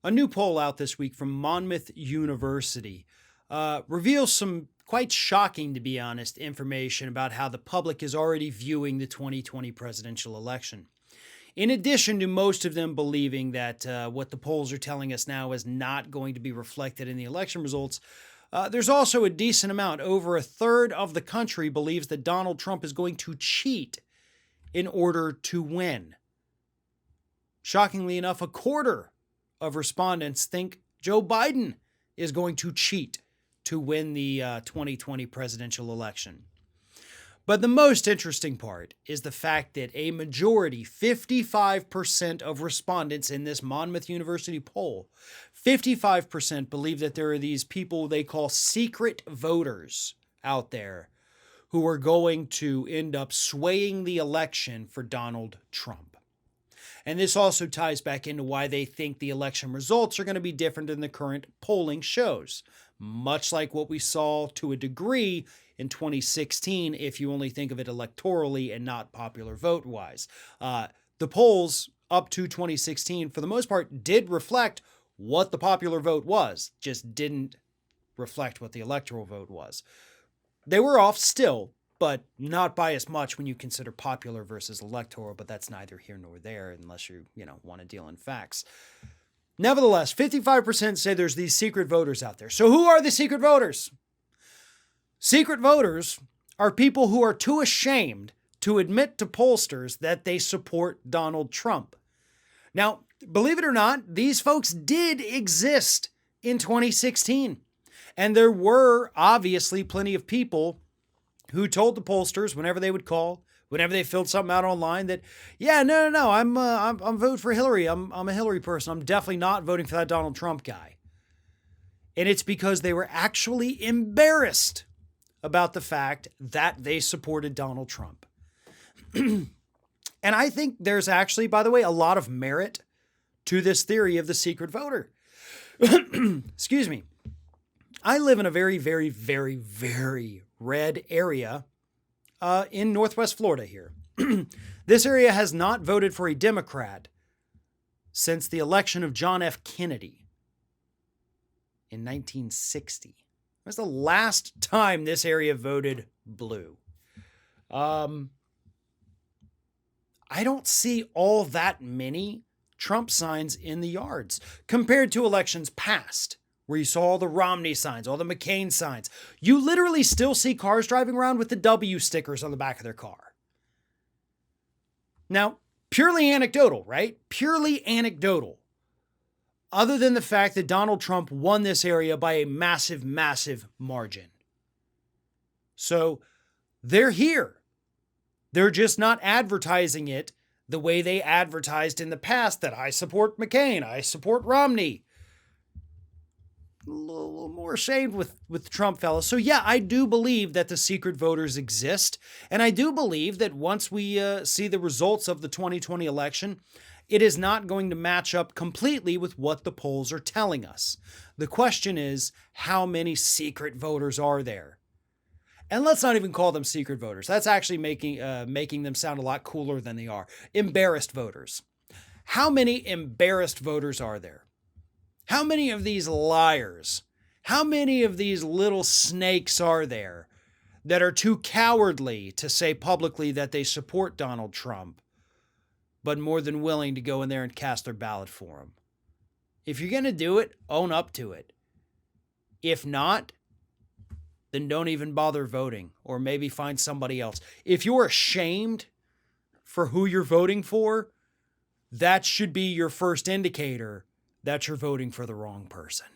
A new poll out this week from Monmouth University reveals some quite shocking, to be honest, information about how the public is already viewing the 2020 presidential election. In addition to most of them believing that what the polls are telling us now is not going to be reflected in the election results, there's also a decent amount. Over a third of the country believes that Donald Trump is going to cheat in order to win. Shockingly enough, a quarter of respondents think Joe Biden is going to cheat to win the 2020 presidential election. But the most interesting part is the fact that a majority, 55% of respondents in this Monmouth University poll, 55% believe that there are these people they call secret voters out there who are going to end up swaying the election for Donald Trump. And this also ties back into why they think the election results are going to be different than the current polling shows. Much like what we saw to a degree in 2016, if you only think of it electorally and not popular vote-wise. The polls up to 2016, for the most part, did reflect what the popular vote was, just didn't reflect what the electoral vote was. They were off still, but not by as much when you consider popular versus electoral, but that's neither here nor there unless you want to deal in facts. Nevertheless, 55% say there's these secret voters out there. So who are the secret voters? Secret voters are people who are too ashamed to admit to pollsters that they support Donald Trump. Now, believe it or not, these folks did exist in 2016. And there were obviously plenty of people who told the pollsters whenever they would call, whenever they filled something out online that, yeah, no, I'm voting for Hillary. I'm a Hillary person. I'm definitely not voting for that Donald Trump guy. And it's because they were actually embarrassed about the fact that they supported Donald Trump. And I think there's actually, by the way, a lot of merit to this theory of the secret voter. Excuse me. I live in a very, very, very, very red area in Northwest Florida here. This area has not voted for a Democrat since the election of John F. Kennedy in 1960. That was the last time this area voted blue. I don't see all that many Trump signs in the yards compared to elections past, where you saw all the Romney signs, all the McCain signs. You literally still see cars driving around with the W stickers on the back of their car. Now, purely anecdotal, right? Purely anecdotal. Other than the fact that Donald Trump won this area by a massive, massive margin. So they're here. They're just not advertising it the way they advertised in the past that I support McCain, I support Romney. A little more ashamed with the Trump fellas. So yeah, I do believe that the secret voters exist. And I do believe that once we see the results of the 2020 election, it is not going to match up completely with what the polls are telling us. The question is, how many secret voters are there? And let's not even call them secret voters. That's actually making them sound a lot cooler than they are. Embarrassed voters. How many embarrassed voters are there? How many of these liars, how many of these little snakes are there that are too cowardly to say publicly that they support Donald Trump, but more than willing to go in there and cast their ballot for him? If you're going to do it, own up to it. If not, then don't even bother voting, or maybe find somebody else. If you're ashamed for who you're voting for, that should be your first indicator that you're voting for the wrong person.